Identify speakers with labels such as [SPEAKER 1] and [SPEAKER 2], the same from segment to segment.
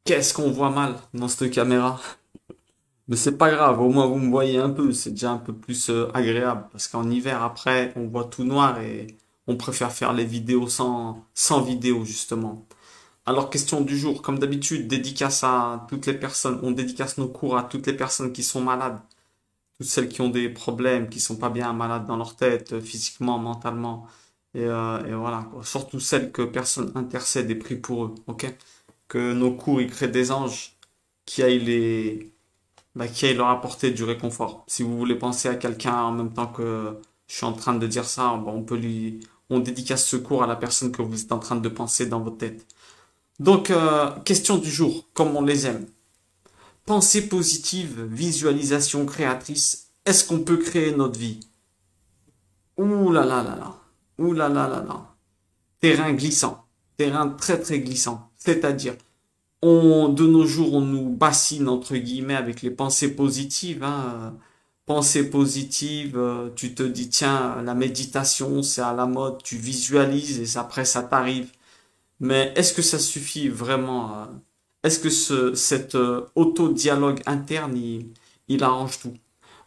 [SPEAKER 1] Qu'est-ce qu'on voit mal dans cette caméra? Mais c'est pas grave, au moins vous me voyez un peu, c'est déjà un peu plus agréable. Parce qu'en hiver, après, on voit tout noir et on préfère faire les vidéos sans vidéo, justement. Alors, question du jour, comme d'habitude, dédicace à toutes les personnes, on dédicace nos cours à toutes les personnes qui sont malades, toutes celles qui ont des problèmes, qui sont pas bien malades dans leur tête, physiquement, mentalement. Et voilà, quoi. Surtout celles que personne intercède et prie pour eux, ok? Que nos cours, ils créent des anges qui aillent qui aillent leur apporter du réconfort. Si vous voulez penser à quelqu'un en même temps que je suis en train de dire ça, bon, on dédicace ce cours à la personne que vous êtes en train de penser dans votre tête. Donc, question du jour, comme on les aime. Pensée positive, visualisation créatrice. Est-ce qu'on peut créer notre vie? Ouh là là là là. Ouh là là là là. Terrain glissant. Terrain très très glissant. C'est-à-dire, de nos jours, on nous bassine, entre guillemets, avec les pensées positives, hein. Pensées positives, tu te dis, tiens, la méditation, c'est à la mode, tu visualises et après, ça t'arrive. Mais est-ce que ça suffit vraiment? Est-ce que cet auto-dialogue interne, il arrange tout?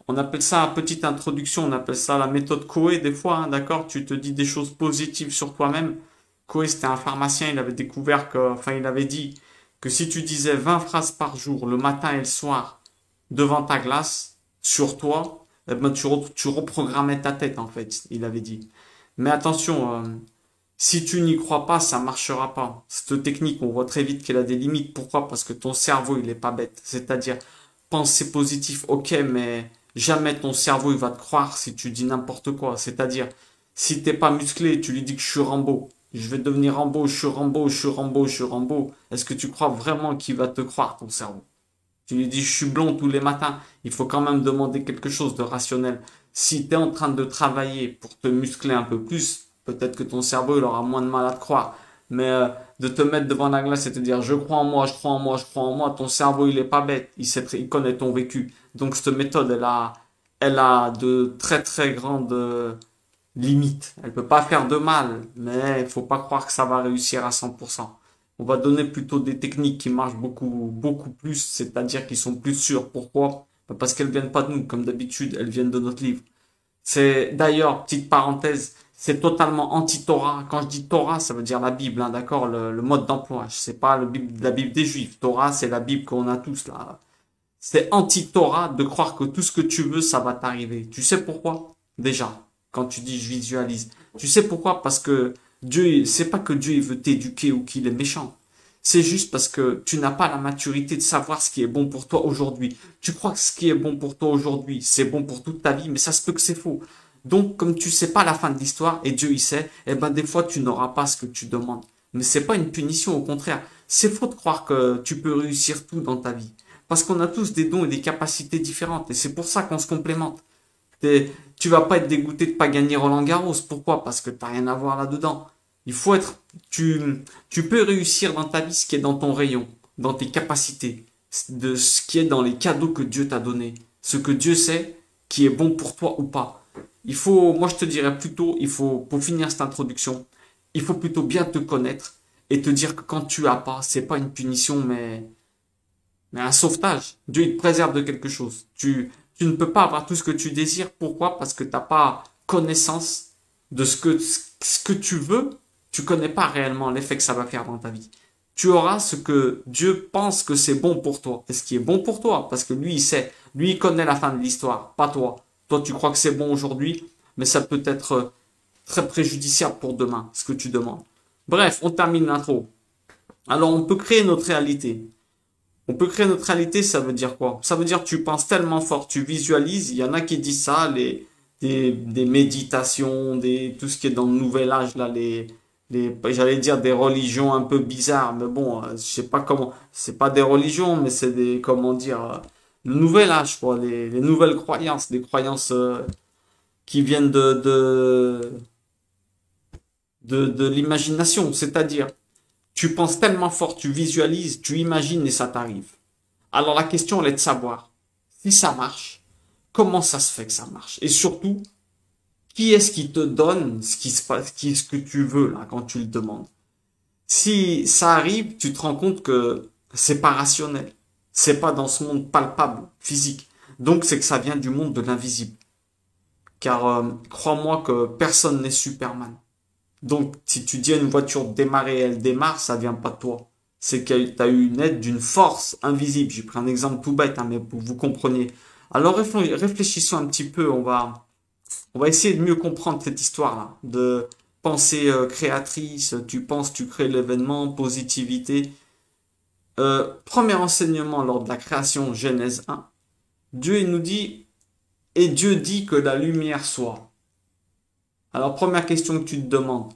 [SPEAKER 1] On appelle ça, petite introduction, on appelle ça la méthode Coué des fois, hein, d'accord? Tu te dis des choses positives sur toi-même. Coué, c'était un pharmacien, il avait découvert enfin, il avait dit que si tu disais 20 phrases par jour, le matin et le soir, devant ta glace, sur toi, eh ben, tu reprogrammais ta tête, en fait, il avait dit. Mais attention, si tu n'y crois pas, ça marchera pas. Cette technique, on voit très vite qu'elle a des limites. Pourquoi? Parce que ton cerveau, il est pas bête. C'est-à-dire, penser positif, ok, mais jamais ton cerveau, il va te croire si tu dis n'importe quoi. C'est-à-dire, si t'es pas musclé, tu lui dis que je suis Rambo. Je vais devenir Rambo, je suis Rambo, je suis Rambo, je suis Rambo. Est-ce que tu crois vraiment qu'il va te croire, ton cerveau? Tu lui dis je suis blond tous les matins. Il faut quand même demander quelque chose de rationnel. Si tu es en train de travailler pour te muscler un peu plus, peut-être que ton cerveau il aura moins de mal à te croire. Mais de te mettre devant la glace et te dire je crois en moi, je crois en moi, je crois en moi, ton cerveau il est pas bête. Il connaît ton vécu. Donc cette méthode elle a de très très grandes limites. Elle peut pas faire de mal, mais il faut pas croire que ça va réussir à 100%. On va donner plutôt des techniques qui marchent beaucoup plus, c'est-à-dire qui sont plus sûres. Pourquoi? Parce qu'elles viennent pas de nous, comme d'habitude, elles viennent de notre livre. C'est d'ailleurs, petite parenthèse, c'est totalement anti-Torah. Quand je dis Torah, ça veut dire la Bible, hein, d'accord, le mode d'emploi. C'est pas la Bible des Juifs. Torah, c'est la Bible qu'on a tous là. C'est anti-Torah de croire que tout ce que tu veux, ça va t'arriver. Tu sais pourquoi? Déjà, quand tu dis je visualise. Tu sais pourquoi? Parce que Dieu, c'est pas que Dieu il veut t'éduquer ou qu'il est méchant. C'est juste parce que tu n'as pas la maturité de savoir ce qui est bon pour toi aujourd'hui. Tu crois que ce qui est bon pour toi aujourd'hui, c'est bon pour toute ta vie, mais ça se peut que c'est faux. Donc, comme tu sais pas la fin de l'histoire, et Dieu il sait, eh ben, des fois, tu n'auras pas ce que tu demandes. Mais c'est pas une punition, au contraire. C'est faux de croire que tu peux réussir tout dans ta vie. Parce qu'on a tous des dons et des capacités différentes. Et c'est pour ça qu'on se complémente. Tu vas pas être dégoûté de pas gagner Roland Garros. Pourquoi? Parce que t'as rien à voir là-dedans. Il faut être, tu peux réussir dans ta vie ce qui est dans ton rayon, dans tes capacités, de ce qui est dans les cadeaux que Dieu t'a donnés. Ce que Dieu sait qui est bon pour toi ou pas. Moi je te dirais plutôt, pour finir cette introduction, il faut plutôt bien te connaître et te dire que quand tu as pas, c'est pas une punition, mais un sauvetage. Dieu, il te préserve de quelque chose. Tu ne peux pas avoir tout ce que tu désires. Pourquoi? Parce que tu n'as pas connaissance de ce que tu veux. Tu connais pas réellement l'effet que ça va faire dans ta vie. Tu auras ce que Dieu pense que c'est bon pour toi. Et ce qui est bon pour toi. Parce que lui, il sait. Lui, il connaît la fin de l'histoire. Pas toi. Toi, tu crois que c'est bon aujourd'hui. Mais ça peut être très préjudiciable pour demain, ce que tu demandes. Bref, on termine l'intro. Alors, on peut créer notre réalité. On peut créer notre réalité, ça veut dire quoi? Ça veut dire que tu penses tellement fort, tu visualises. Il y en a qui disent ça, des méditations, tout ce qui est dans le nouvel âge, là, j'allais dire des religions un peu bizarres, mais bon, je sais pas comment, c'est pas des religions, mais c'est comment dire, le nouvel âge, quoi, les nouvelles croyances, des croyances qui viennent de l'imagination, c'est-à-dire, tu penses tellement fort, tu visualises, tu imagines et ça t'arrive. Alors la question, elle est de savoir si ça marche, comment ça se fait que ça marche, et surtout, qui est-ce qui te donne ce qui se passe, ce que tu veux là quand tu le demandes. Si ça arrive, tu te rends compte que C'est pas rationnel. C'est pas dans ce monde palpable, physique. Donc c'est que ça vient du monde de l'invisible. Car crois-moi que personne n'est Superman. Donc si tu dis à une voiture de démarrer, elle démarre, ça vient pas de toi. C'est que tu as eu une aide d'une force invisible. J'ai pris un exemple tout bête, hein, mais pour que vous compreniez. Alors réfléchissons un petit peu. On va essayer de mieux comprendre cette histoire-là. De pensée créatrice, tu penses, tu crées l'événement, positivité. Premier enseignement lors de la création, Genèse 1. Dieu il nous dit, et Dieu dit que la lumière soit. Alors première question que tu te demandes,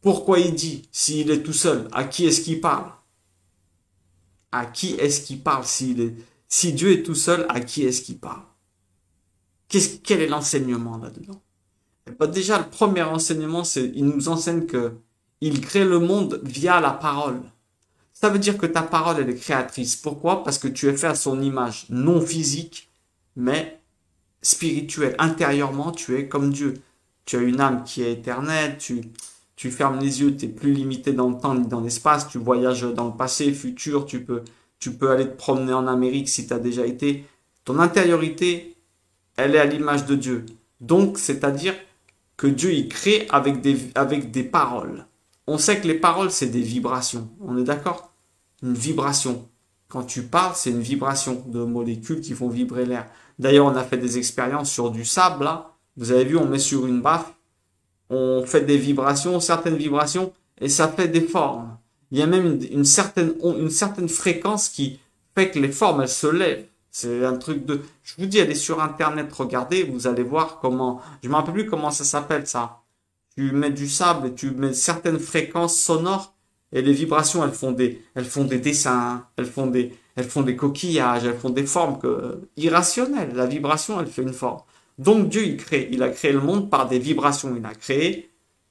[SPEAKER 1] pourquoi il dit, s'il est tout seul, à qui est-ce qu'il parle? À qui est-ce qu'il parle si Dieu est tout seul, à qui est-ce qu'il parle? Quel est l'enseignement là-dedans? Eh ben, déjà, le premier enseignement, c'est, il nous enseigne que il crée le monde via la parole. Ça veut dire que ta parole, elle est créatrice. Pourquoi? Parce que tu es fait à son image, non physique, mais spirituelle. Intérieurement, tu es comme Dieu. Tu as une âme qui est éternelle, tu fermes les yeux, tu es plus limité dans le temps ni dans l'espace, tu voyages dans le passé, futur, tu peux aller te promener en Amérique si tu as déjà été. Ton intériorité, elle est à l'image de Dieu. Donc, c'est-à-dire que Dieu, il crée avec des paroles. On sait que les paroles, c'est des vibrations. On est d'accord? Une vibration. Quand tu parles, c'est une vibration de molécules qui font vibrer l'air. D'ailleurs, on a fait des expériences sur du sable, là. Vous avez vu, on met sur une baffe, on fait des vibrations, certaines vibrations, et ça fait des formes. Il y a même une certaine fréquence qui fait que les formes, elles se lèvent. C'est un truc de... Je vous dis, allez sur Internet, regardez, vous allez voir comment... Je me rappelle plus comment ça s'appelle, ça. Tu mets du sable et tu mets certaines fréquences sonores et les vibrations, elles font des dessins, elles font des coquillages, elles font des formes irrationnelles. La vibration, elle fait une forme. Donc Dieu, il a créé le monde par des vibrations.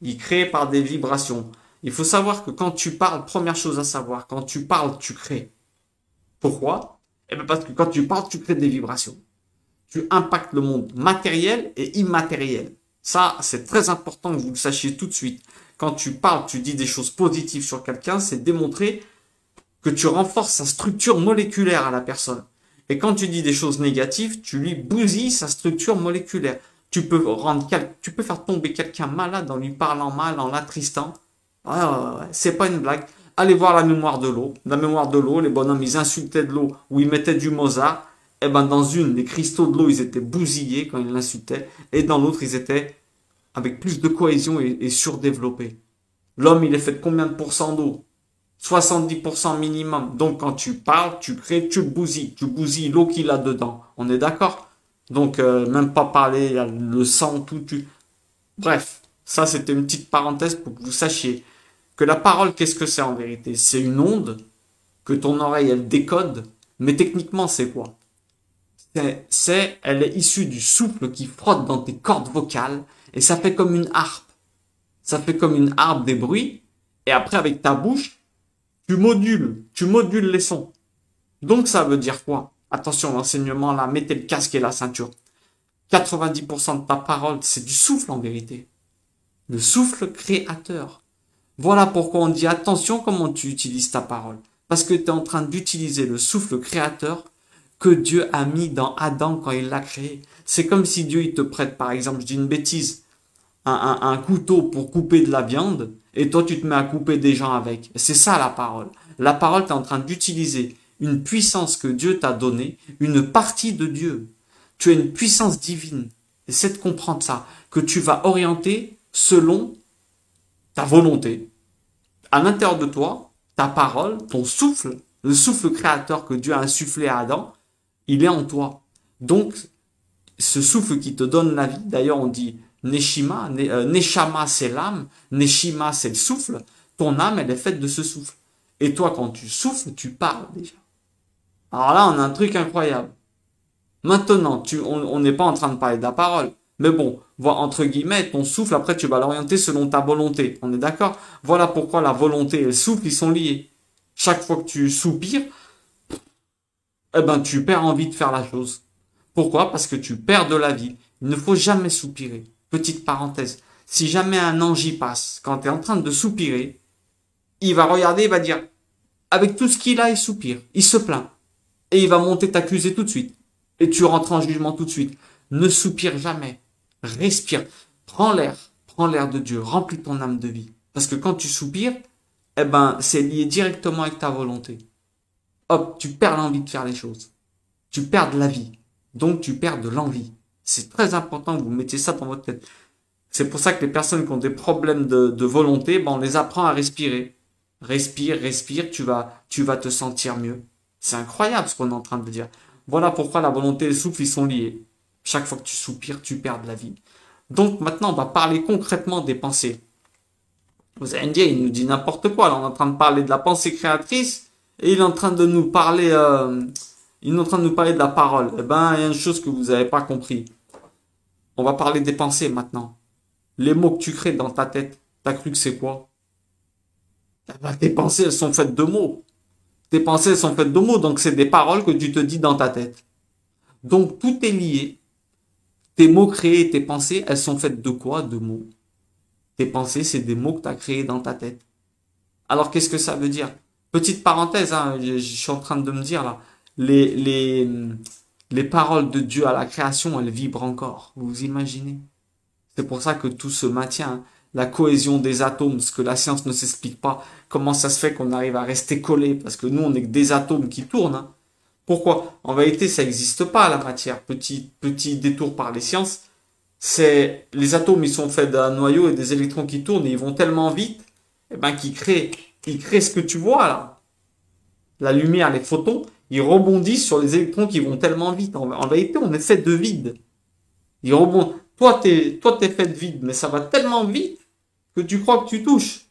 [SPEAKER 1] Il crée par des vibrations. Il faut savoir que quand tu parles, première chose à savoir, quand tu parles, tu crées. Pourquoi? Eh bien parce que quand tu parles, tu crées des vibrations. Tu impactes le monde matériel et immatériel. Ça, c'est très important que vous le sachiez tout de suite. Quand tu parles, tu dis des choses positives sur quelqu'un, c'est démontrer que tu renforces sa structure moléculaire à la personne. Et quand tu dis des choses négatives, tu lui bousilles sa structure moléculaire. Tu peux faire tomber quelqu'un malade en lui parlant mal, en l'attristant. C'est pas une blague. Allez voir la mémoire de l'eau. La mémoire de l'eau, les bonhommes, ils insultaient de l'eau ou ils mettaient du Mozart. Et ben, dans une, les cristaux de l'eau, ils étaient bousillés quand ils l'insultaient. Et dans l'autre, ils étaient avec plus de cohésion et surdéveloppés. L'homme, il est fait de combien de pourcents d'eau? 70% minimum. Donc, quand tu parles, tu crées, tu bousilles. Tu bousilles l'eau qu'il a dedans. On est d'accord? Donc, même pas parler, le sang, tout. Bref, ça, c'était une petite parenthèse pour que vous sachiez que la parole, qu'est-ce que c'est en vérité? C'est une onde que ton oreille, elle décode. Mais techniquement, c'est quoi? Elle est issue du souffle qui frotte dans tes cordes vocales et ça fait comme une harpe. Ça fait comme une harpe des bruits et après avec ta bouche, tu modules les sons. Donc ça veut dire quoi? Attention, l'enseignement là, mettez le casque et la ceinture. 90% de ta parole, c'est du souffle en vérité. Le souffle créateur. Voilà pourquoi on dit attention comment tu utilises ta parole. Parce que tu es en train d'utiliser le souffle créateur que Dieu a mis dans Adam quand il l'a créé. C'est comme si Dieu il te prête, par exemple, je dis une bêtise, un couteau pour couper de la viande, et toi tu te mets à couper des gens avec. C'est ça la parole. La parole, tu es en train d'utiliser une puissance que Dieu t'a donnée, une partie de Dieu. Tu as une puissance divine. Essaie de comprendre ça, que tu vas orienter selon ta volonté. À l'intérieur de toi, ta parole, ton souffle, le souffle créateur que Dieu a insufflé à Adam, il est en toi. Donc, ce souffle qui te donne la vie, d'ailleurs on dit Neshima, Neshama c'est l'âme, Neshima c'est le souffle, ton âme elle est faite de ce souffle. Et toi quand tu souffles, tu parles déjà. Alors là on a un truc incroyable. Maintenant, on n'est pas en train de parler de la parole, mais bon, entre guillemets, ton souffle après tu vas l'orienter selon ta volonté, on est d'accord? Voilà pourquoi la volonté et le souffle ils sont liés. Chaque fois que tu soupires, eh ben tu perds envie de faire la chose. Pourquoi? Parce que tu perds de la vie. Il ne faut jamais soupirer. Petite parenthèse. Si jamais un ange y passe, quand tu es en train de soupirer, il va regarder, il va dire, Avec tout ce qu'il a, il soupire, il se plaint. Et il va monter t'accuser tout de suite. Et tu rentres en jugement tout de suite. Ne soupire jamais. Respire. Prends l'air de Dieu. Remplis ton âme de vie. Parce que quand tu soupires, eh ben, c'est lié directement avec ta volonté. Hop, tu perds l'envie de faire les choses. Tu perds de la vie. Donc, tu perds de l'envie. C'est très important que vous mettiez ça dans votre tête. C'est pour ça que les personnes qui ont des problèmes de volonté, ben, on les apprend à respirer. Respire, respire, tu vas te sentir mieux. C'est incroyable ce qu'on est en train de dire. Voilà pourquoi la volonté et le souffle, ils sont liés. Chaque fois que tu soupires, tu perds de la vie. Donc maintenant, on va parler concrètement des pensées. Vous allez me dire, il nous dit n'importe quoi. Là, on est en train de parler de la pensée créatrice et il est en train de nous parler, il est en train de nous parler de la parole. Eh ben, il y a une chose que vous n'avez pas compris. On va parler des pensées maintenant. Les mots que tu crées dans ta tête, t'as cru que c'est quoi? Eh ben, tes pensées, elles sont faites de mots. Tes pensées, elles sont faites de mots, donc c'est des paroles que tu te dis dans ta tête. Donc tout est lié. Tes mots créés, tes pensées, elles sont faites de quoi? De mots. Tes pensées, c'est des mots que tu as créés dans ta tête. Alors qu'est-ce que ça veut dire? Petite parenthèse, hein, je suis en train de me dire là, les, les, les paroles de Dieu à la création, elles vibrent encore. Vous imaginez? C'est pour ça que tout se maintient, hein. La cohésion des atomes, ce que la science ne s'explique pas. Comment ça se fait qu'on arrive à rester collés? Parce que nous, on n'est que des atomes qui tournent, hein. Pourquoi? En vérité, ça n'existe pas, la matière. Petit détour par les sciences. C'est, les atomes, ils sont faits d'un noyau et des électrons qui tournent et ils vont tellement vite, eh ben, ils créent ce que tu vois, là. La lumière, les photons, ils rebondissent sur les électrons qui vont tellement vite. En vérité, on est fait de vide. Ils rebondissent. Toi, t'es fait de vide, mais ça va tellement vite que tu crois que tu touches.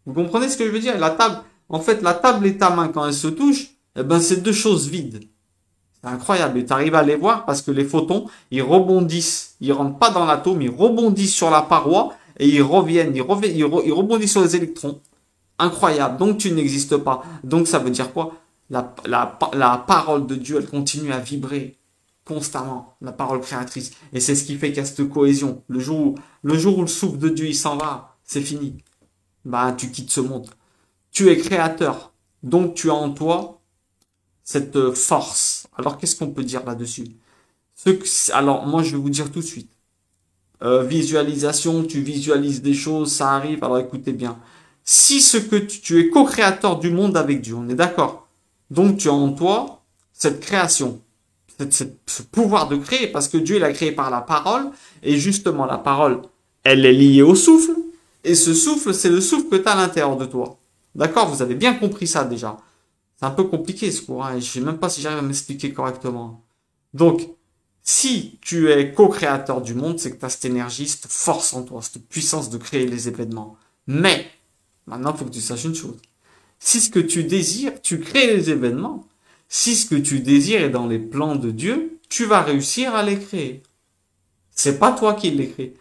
[SPEAKER 1] Vous comprenez ce que je veux dire? La table, en fait, la table et ta main, quand elles se touchent, eh ben, c'est deux choses vides. C'est incroyable. Et tu arrives à les voir parce que les photons, ils rebondissent. Ils rentrent pas dans l'atome, ils rebondissent sur la paroi et ils reviennent. Ils rebondissent sur les électrons. Incroyable. Donc, tu n'existes pas. Donc, ça veut dire quoi? La parole de Dieu, elle continue à vibrer constamment. La parole créatrice. Et c'est ce qui fait qu'il y a cette cohésion. Le jour où le souffle de Dieu, il s'en va, c'est fini. Bah, tu quittes ce monde. Tu es créateur. Donc, tu as en toi cette force. Alors, qu'est-ce qu'on peut dire là-dessus? Alors, moi, je vais vous dire tout de suite. Visualisation, tu visualises des choses, ça arrive. Alors, écoutez bien. Si ce que tu es co-créateur du monde avec Dieu, on est d'accord. Donc, tu as en toi cette création, ce pouvoir de créer, parce que Dieu, il a créé par la parole. Et justement, la parole, elle est liée au souffle. Et ce souffle, c'est le souffle que tu as à l'intérieur de toi. D'accord? Vous avez bien compris ça déjà. C'est un peu compliqué ce cours, hein, et je sais même pas si j'arrive à m'expliquer correctement. Donc, si tu es co-créateur du monde, c'est que tu as cette énergie, cette force en toi, cette puissance de créer les événements. Mais, maintenant, il faut que tu saches une chose. Si ce que tu désires, tu crées les événements. Si ce que tu désires est dans les plans de Dieu, tu vas réussir à les créer. C'est pas toi qui les crée.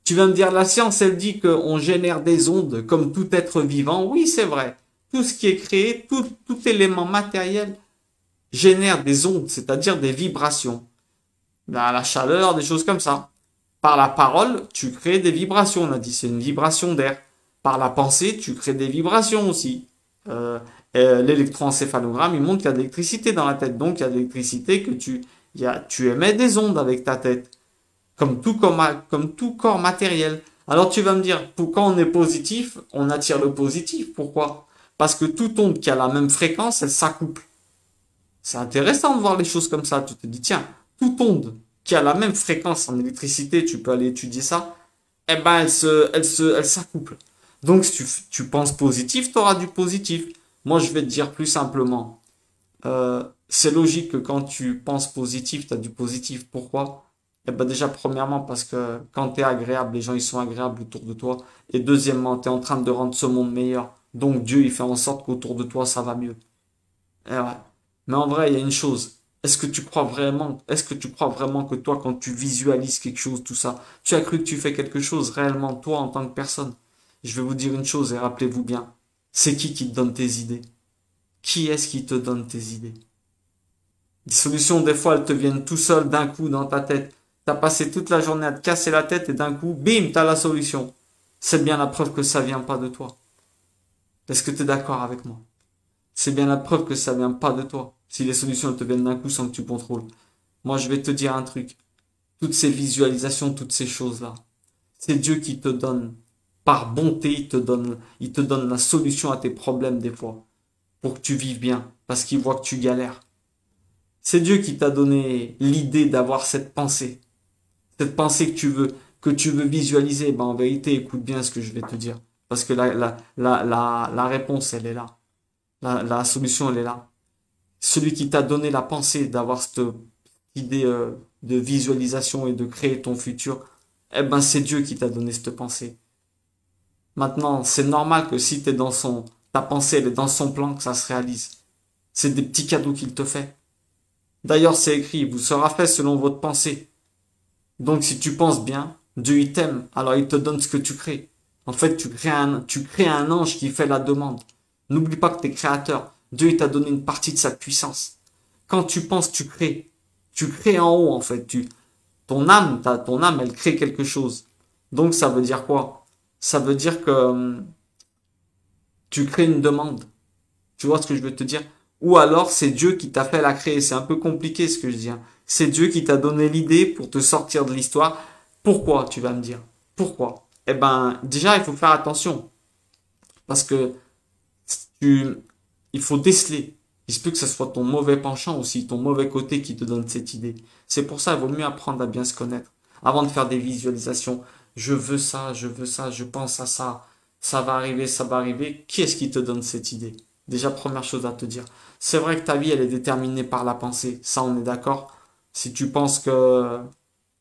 [SPEAKER 1] Tu vas me dire, la science, elle dit qu'on génère des ondes comme tout être vivant. Oui, c'est vrai. Tout ce qui est créé, tout élément matériel génère des ondes, c'est-à-dire des vibrations. La chaleur, des choses comme ça. Par la parole, tu crées des vibrations. On a dit, c'est une vibration d'air. Par la pensée, tu crées des vibrations aussi. L'électroencéphalogramme, il montre qu'il y a de l'électricité dans la tête. Donc, il y a de l'électricité que tu émets des ondes avec ta tête. Comme tout corps matériel. Alors tu vas me dire, quand on est positif, on attire le positif. Pourquoi? Parce que toute onde qui a la même fréquence, elle s'accouple. C'est intéressant de voir les choses comme ça. Tu te dis, tiens, toute onde qui a la même fréquence en électricité, tu peux aller étudier ça, eh ben elle s'accouple. Donc si tu penses positif, tu auras du positif. Moi, je vais te dire plus simplement, c'est logique que quand tu penses positif, tu as du positif. Pourquoi? Eh ben déjà, premièrement, parce que quand tu es agréable, les gens ils sont agréables autour de toi. Et deuxièmement, tu es en train de rendre ce monde meilleur. Donc Dieu, il fait en sorte qu'autour de toi, ça va mieux. Eh ouais. Mais en vrai, il y a une chose. Est-ce que tu crois vraiment que toi, quand tu visualises quelque chose, tout ça, tu as cru que tu fais quelque chose réellement, toi, en tant que personne? Je vais vous dire une chose et rappelez-vous bien. C'est qui te donne tes idées? Qui est-ce qui te donne tes idées? Les solutions, des fois, elles te viennent tout seul d'un coup dans ta tête. T'as passé toute la journée à te casser la tête et d'un coup, bim, t'as la solution. C'est bien la preuve que ça vient pas de toi. Est-ce que tu es d'accord avec moi? c'est bien la preuve que ça vient pas de toi. Si les solutions elles te viennent d'un coup sans que tu contrôles. Moi, je vais te dire un truc. Toutes ces visualisations, toutes ces choses-là, c'est Dieu qui te donne. Par bonté, il te donne la solution à tes problèmes des fois. Pour que tu vives bien. Parce qu'il voit que tu galères. C'est Dieu qui t'a donné l'idée d'avoir cette pensée. Cette pensée que tu veux visualiser. Ben, en vérité, écoute bien ce que je vais te dire. Parce que la réponse, elle est là. La solution, elle est là. Celui qui t'a donné la pensée d'avoir cette idée de visualisation et de créer ton futur, eh ben, c'est Dieu qui t'a donné cette pensée. Maintenant, c'est normal que si t'es dans ta pensée, elle est dans son plan, que ça se réalise. C'est des petits cadeaux qu'il te fait. D'ailleurs, c'est écrit, vous sera fait selon votre pensée. Donc, si tu penses bien, Dieu il t'aime, alors il te donne ce que tu crées. En fait, tu crées un ange qui fait la demande. N'oublie pas que tu es créateur. Dieu il t'a donné une partie de sa puissance. Quand tu penses, tu crées. Tu crées en haut, en fait. Ton âme, elle crée quelque chose. Donc, ça veut dire quoi? Ça veut dire que tu crées une demande. Tu vois ce que je veux te dire? Ou alors, c'est Dieu qui t'a fait la créer. C'est un peu compliqué ce que je dis, hein. C'est Dieu qui t'a donné l'idée pour te sortir de l'histoire. Pourquoi, tu vas me dire? Pourquoi? Eh ben, déjà, il faut faire attention. Parce que tu, il faut déceler. Il se peut que ce soit ton mauvais penchant aussi, ton mauvais côté qui te donne cette idée. C'est pour ça, il vaut mieux apprendre à bien se connaître. Avant de faire des visualisations, je veux ça, je pense à ça, ça va arriver, ça va arriver. Qui est-ce qui te donne cette idée? Déjà, première chose à te dire. C'est vrai que ta vie, elle est déterminée par la pensée. Ça, on est d'accord. Si tu penses que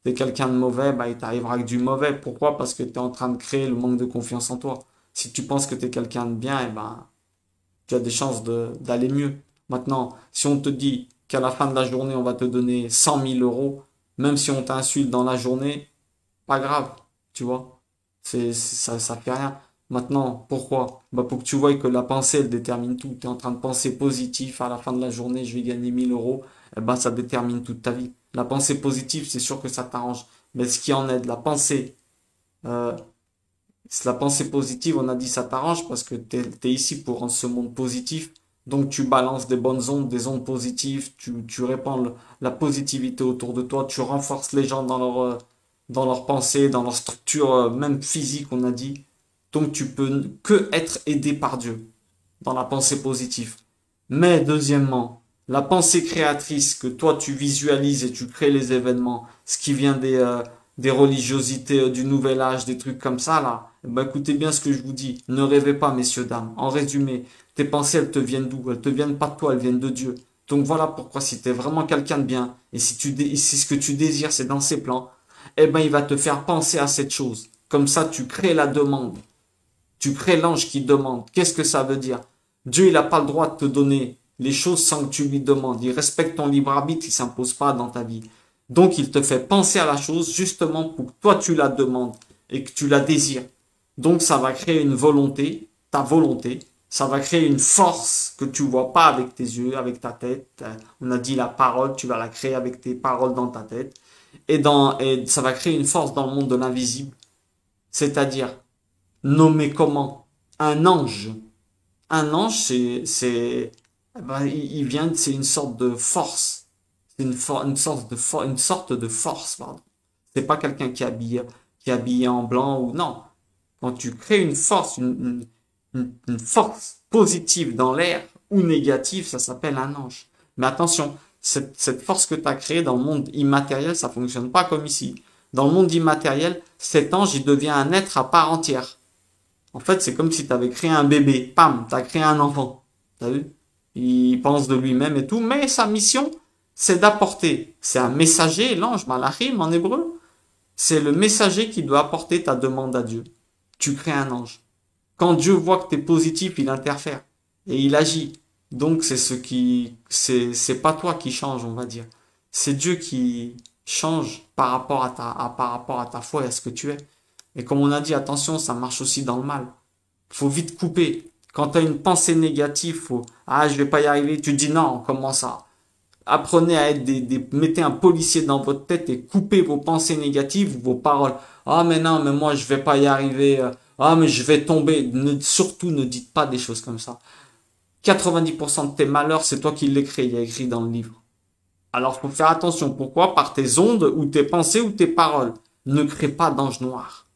[SPEAKER 1] t'es quelqu'un de mauvais, bah, il t'arrivera que du mauvais. Pourquoi? Parce que t'es en train de créer le manque de confiance en toi. Si tu penses que t'es quelqu'un de bien, eh ben, tu as des chances d'aller mieux. Maintenant, si on te dit qu'à la fin de la journée, on va te donner 100 000 euros, même si on t'insulte dans la journée, pas grave, tu vois. Ça fait rien. Maintenant, pourquoi? Bah, pour que tu vois que la pensée, elle détermine tout. Tu es en train de penser positif, à la fin de la journée, je vais gagner 1 000 euros, eh ben, ça détermine toute ta vie. La pensée positive, c'est sûr que ça t'arrange. Mais ce qui en est de la pensée, euh, c'est la pensée positive, on a dit ça t'arrange parce que t'es ici pour rendre ce monde positif. Donc tu balances des bonnes ondes, des ondes positives, tu répands la positivité autour de toi, tu renforces les gens dans leur pensée, dans leur structure, même physique, on a dit. Donc tu peux que être aidé par Dieu dans la pensée positive. Mais deuxièmement, la pensée créatrice que toi tu visualises et tu crées les événements, ce qui vient des religiosités du nouvel âge, des trucs comme ça là, bah écoutez bien ce que je vous dis. Ne rêvez pas, messieurs, dames. En résumé, tes pensées, elles te viennent d'où? Elles te viennent pas de toi, elles viennent de Dieu. Donc voilà pourquoi si tu es vraiment quelqu'un de bien, et si ce que tu désires, c'est dans ses plans, eh ben il va te faire penser à cette chose. Comme ça, tu crées la demande. Tu crées l'ange qui demande. Qu'est-ce que ça veut dire? Dieu, il n'a pas le droit de te donner les choses sans que tu lui demandes. Il respecte ton libre arbitre, il s'impose pas dans ta vie. Donc, il te fait penser à la chose justement pour que toi, tu la demandes et que tu la désires. Donc, ça va créer une volonté, ta volonté. Ça va créer une force que tu vois pas avec tes yeux, avec ta tête. On a dit la parole, tu vas la créer avec tes paroles dans ta tête. Et ça va créer une force dans le monde de l'invisible. C'est-à-dire, nommé comment? Un ange. Un ange, ben, il vient, c'est une sorte de force. C'est une sorte de force, pardon. C'est pas quelqu'un qui est habillé en blanc ou non. Quand tu crées une force, une force positive dans l'air ou négative, ça s'appelle un ange. Mais attention, cette force que tu as créée dans le monde immatériel, ça fonctionne pas comme ici. Dans le monde immatériel, cet ange, il devient un être à part entière. En fait, c'est comme si tu avais créé un bébé. Pam, tu as créé un enfant. T'as vu? Il pense de lui-même et tout, mais sa mission, c'est d'apporter. C'est un messager, l'ange, malachim en hébreu. C'est le messager qui doit apporter ta demande à Dieu. Tu crées un ange. Quand Dieu voit que tu es positif, il interfère et il agit. Donc c'est pas toi qui change, on va dire. C'est Dieu qui change par rapport à ta foi et à ce que tu es. Et comme on a dit, attention, ça marche aussi dans le mal. Faut vite couper. Quand tu as une pensée négative, je vais pas y arriver. Tu dis non, comment ça? Apprenez à être mettez un policier dans votre tête et coupez vos pensées négatives, vos paroles. Ah, mais non, mais moi, je vais pas y arriver. Ah, mais je vais tomber. Surtout, ne dites pas des choses comme ça. 90% de tes malheurs, c'est toi qui l'écris, il y a écrit dans le livre. Alors, faut faire attention. Pourquoi? Par tes ondes, ou tes pensées, ou tes paroles. Ne crée pas d'ange noir.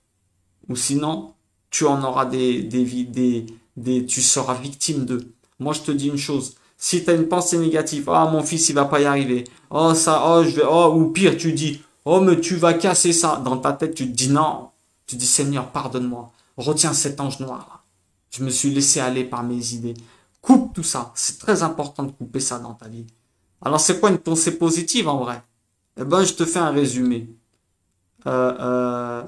[SPEAKER 1] Ou sinon, tu en auras tu seras victime d'eux. Moi, je te dis une chose. Si tu as une pensée négative, oh, mon fils, il va pas y arriver. Oh, ça, oh, je vais, oh, ou pire, tu dis, oh, mais tu vas casser ça. Dans ta tête, tu te dis non. Tu dis, Seigneur, pardonne-moi. Retiens cet ange noir-là. Je me suis laissé aller par mes idées. Coupe tout ça. C'est très important de couper ça dans ta vie. Alors, c'est quoi une pensée positive en vrai? Eh ben, je te fais un résumé. Euh, euh,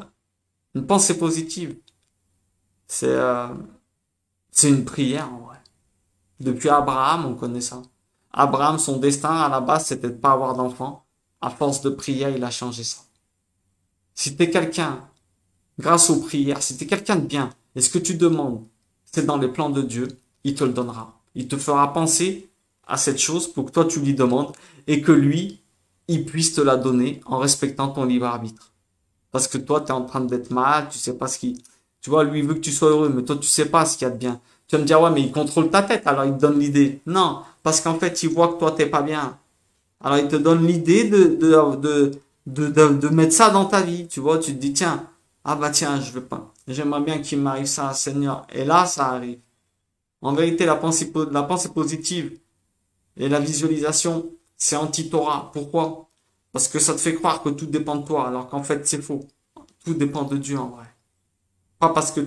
[SPEAKER 1] une pensée positive, c'est euh, c'est une prière en vrai. Depuis Abraham, on connaît ça. Abraham, son destin à la base, c'était de pas avoir d'enfant. À force de prière, il a changé ça. Si t'es quelqu'un, grâce aux prières, si t'es quelqu'un de bien, et ce que tu demandes, c'est dans les plans de Dieu, il te le donnera. Il te fera penser à cette chose pour que toi tu lui demandes et que lui, il puisse te la donner en respectant ton libre arbitre. Parce que toi, tu es en train d'être mal, tu sais pas ce qui... Tu vois, lui, il veut que tu sois heureux, mais toi, tu sais pas ce qu'il y a de bien. Tu vas me dire, ouais, mais il contrôle ta tête, alors il te donne l'idée. Non, parce qu'en fait, il voit que toi, t'es pas bien. Alors, il te donne l'idée de mettre ça dans ta vie. Tu vois, tu te dis, tiens, ah bah tiens, je veux pas. J'aimerais bien qu'il m'arrive ça, Seigneur. Et là, ça arrive. En vérité, la pensée positive et la visualisation, c'est anti-Torah. Pourquoi? Parce que ça te fait croire que tout dépend de toi, alors qu'en fait, c'est faux. Tout dépend de Dieu en vrai. Pas parce que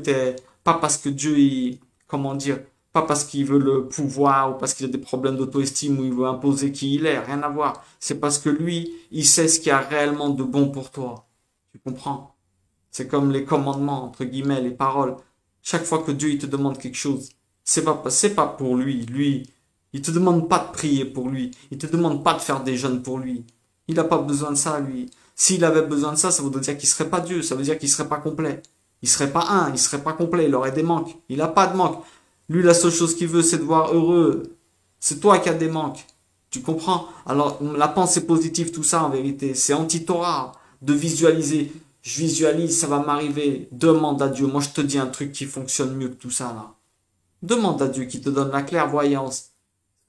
[SPEAKER 1] Dieu, comment dire, pas parce qu'il veut le pouvoir ou parce qu'il a des problèmes d'auto-estime ou il veut imposer qui il est, rien à voir. C'est parce que lui, il sait ce qu'il y a réellement de bon pour toi. Tu comprends? C'est comme les commandements, entre guillemets, les paroles. Chaque fois que Dieu, il te demande quelque chose, c'est pas pour lui. Lui, il te demande pas de prier pour lui. Il te demande pas de faire des jeûnes pour lui. Il n'a pas besoin de ça, lui. S'il avait besoin de ça, ça voudrait dire qu'il serait pas Dieu. Ça veut dire qu'il serait pas complet. Il serait pas un, il serait pas complet. Il aurait des manques. Il n'a pas de manques. Lui, la seule chose qu'il veut, c'est de voir heureux. C'est toi qui as des manques. Tu comprends? Alors, la pensée positive, tout ça, en vérité, c'est anti-Torah. De visualiser. Je visualise, ça va m'arriver. Demande à Dieu. Moi, je te dis un truc qui fonctionne mieux que tout ça, là. Demande à Dieu qui te donne la clairvoyance.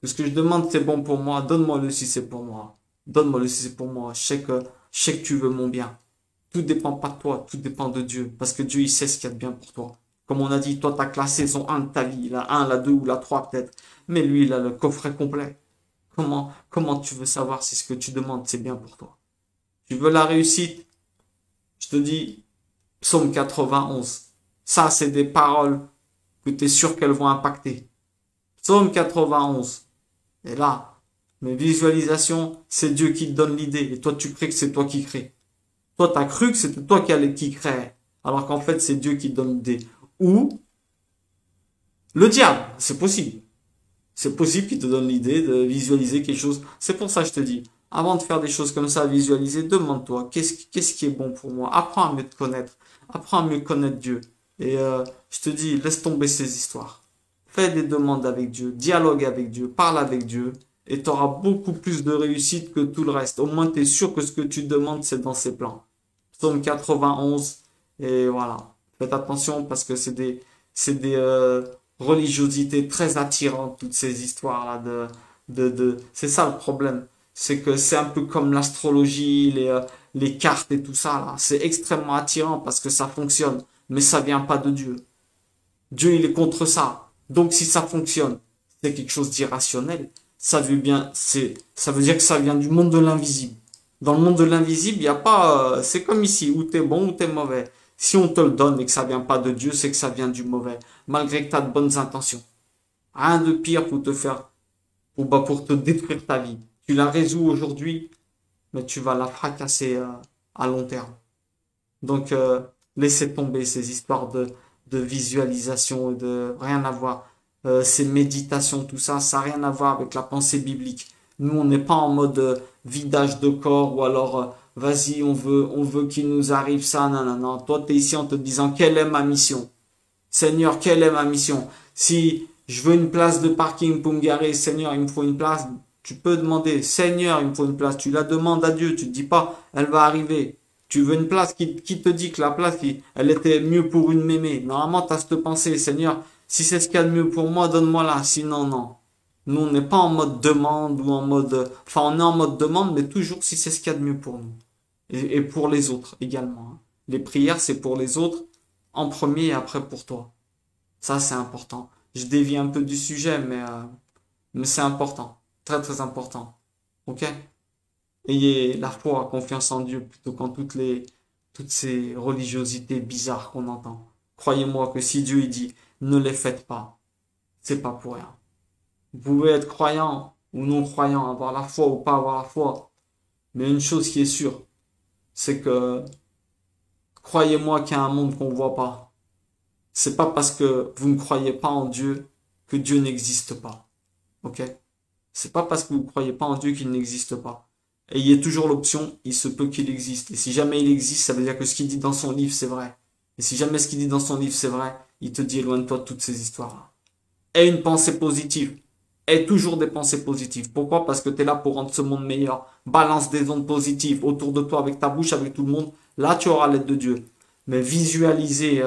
[SPEAKER 1] Ce que je demande, c'est bon pour moi. Donne-moi-le si c'est pour moi. Donne-moi-le si c'est pour moi. Je sais que tu veux mon bien. Tout dépend pas de toi, tout dépend de Dieu. Parce que Dieu, il sait ce qu'il y a de bien pour toi. Comme on a dit, toi, tu as que la saison 1 de ta vie. La 1, la 2 ou la 3 peut-être. Mais lui, il a le coffret complet. Comment tu veux savoir si ce que tu demandes, c'est bien pour toi? Tu veux la réussite? Je te dis, Psaume 91. Ça, c'est des paroles que tu es sûr qu'elles vont impacter. Psaume 91. Et là, mes visualisations, c'est Dieu qui te donne l'idée. Et toi, tu crées que c'est toi qui crée. Toi, tu as cru que c'était toi qui crée. Alors qu'en fait, c'est Dieu qui te donne l'idée. Ou le diable. C'est possible. C'est possible qu'il te donne l'idée de visualiser quelque chose. C'est pour ça que je te dis, avant de faire des choses comme ça, visualiser, demande-toi, qu'est-ce qui est bon pour moi? Apprends à mieux te connaître. Apprends à mieux connaître Dieu. Et je te dis, laisse tomber ces histoires. Fais des demandes avec Dieu, dialogue avec Dieu, parle avec Dieu, et tu auras beaucoup plus de réussite que tout le reste. Au moins, tu es sûr que ce que tu demandes, c'est dans ses plans. Psaume 91, et voilà. Faites attention parce que c'est des religiosités très attirantes, toutes ces histoires-là c'est ça le problème. C'est que c'est un peu comme l'astrologie, les cartes et tout ça, là. C'est extrêmement attirant parce que ça fonctionne, mais ça vient pas de Dieu. Dieu, il est contre ça. Donc, si ça fonctionne, c'est quelque chose d'irrationnel. Ça veut dire que ça vient du monde de l'invisible. Dans le monde de l'invisible, il n'y a pas, c'est comme ici, où t'es bon ou t'es mauvais. Si on te le donne et que ça vient pas de Dieu, c'est que ça vient du mauvais. Malgré que tu as de bonnes intentions. Rien de pire pour te faire, pour te détruire ta vie. Tu la résous aujourd'hui, mais tu vas la fracasser, à long terme. Donc, laissez tomber ces histoires de visualisation, de rien à voir. Ces méditations, tout ça, ça n'a rien à voir avec la pensée biblique. Nous, on n'est pas en mode vidage de corps ou alors, vas-y, on veut qu'il nous arrive ça, non, non, non. Toi, tu es ici en te disant, quelle est ma mission? Seigneur, quelle est ma mission? Si je veux une place de parking pour me garer, Seigneur, il me faut une place. Tu peux demander, Seigneur, il me faut une place. Tu la demandes à Dieu. Tu te dis pas, elle va arriver. Tu veux une place qui te dit que la place, elle était mieux pour une mémé. Normalement, tu as cette pensée, Seigneur, Si c'est ce qu'il y a de mieux pour moi, donne-moi là. Sinon, non. Nous, on n'est pas en mode demande ou en mode... Enfin, on est en mode demande, mais toujours si c'est ce qu'il y a de mieux pour nous. Et pour les autres également, hein. Les prières, c'est pour les autres en premier et après pour toi. Ça, c'est important. Je dévie un peu du sujet, mais c'est important. Très, très important. Ok? Ayez la foi, confiance en Dieu plutôt qu'en toutes ces religiosités bizarres qu'on entend. Croyez-moi que si Dieu il dit ne les faites pas, c'est pas pour rien. Vous pouvez être croyant ou non croyant, avoir la foi ou pas avoir la foi. Mais une chose qui est sûre, c'est que croyez-moi qu'il y a un monde qu'on voit pas. C'est pas parce que vous ne croyez pas en Dieu que Dieu n'existe pas. Ok? C'est pas parce que vous ne croyez pas en Dieu qu'il n'existe pas. Ayez toujours l'option, il se peut qu'il existe. Et si jamais il existe, ça veut dire que ce qu'il dit dans son livre, c'est vrai. Et si jamais ce qu'il dit dans son livre, c'est vrai, il te dit éloigne-toi de toutes ces histoires-là. Aie une pensée positive. Aie toujours des pensées positives. Pourquoi? Parce que tu es là pour rendre ce monde meilleur. Balance des ondes positives autour de toi, avec ta bouche, avec tout le monde. Là, tu auras l'aide de Dieu. Mais visualiser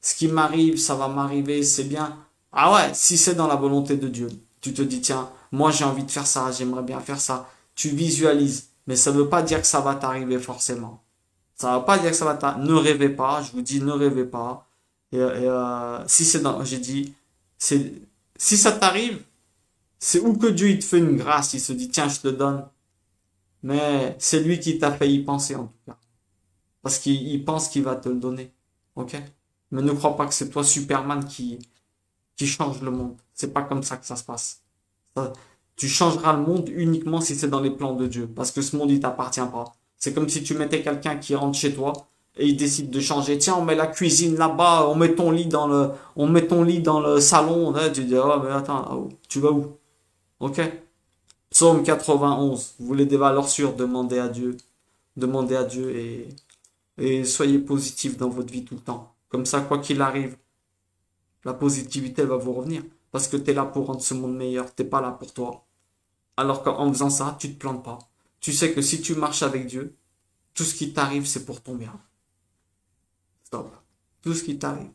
[SPEAKER 1] ce qui m'arrive, ça va m'arriver, c'est bien. Ah ouais, si c'est dans la volonté de Dieu, tu te dis, tiens, moi j'ai envie de faire ça, j'aimerais bien faire ça. Tu visualises. Mais ça ne veut pas dire que ça va t'arriver forcément. Ça ne veut pas dire que ça va t'arriver. Ne rêvez pas, je vous dis, ne rêvez pas. Si c'est dans, j'ai dit, c'est, si ça t'arrive, c'est où que Dieu il te fait une grâce, il se dit, tiens, je te donne. Mais c'est lui qui t'a fait y penser en tout cas. Parce qu'il pense qu'il va te le donner. Ok? Mais ne crois pas que c'est toi Superman qui change le monde. C'est pas comme ça que ça se passe. Ça- Tu changeras le monde uniquement si c'est dans les plans de Dieu. Parce que ce monde, il t'appartient pas. C'est comme si tu mettais quelqu'un qui rentre chez toi et il décide de changer. Tiens, on met la cuisine là-bas, on met ton lit dans le salon. Là, tu dis, oh, mais attends, oh, tu vas où? Ok? Psaume 91. Vous voulez des valeurs sûres, demandez à Dieu. Demandez à Dieu et soyez positif dans votre vie tout le temps. Comme ça, quoi qu'il arrive, la positivité va vous revenir. Parce que tu es là pour rendre ce monde meilleur. T'es pas là pour toi. Alors qu'en faisant ça, tu te plantes pas. Tu sais que si tu marches avec Dieu, tout ce qui t'arrive, c'est pour ton bien. Stop. Tout ce qui t'arrive.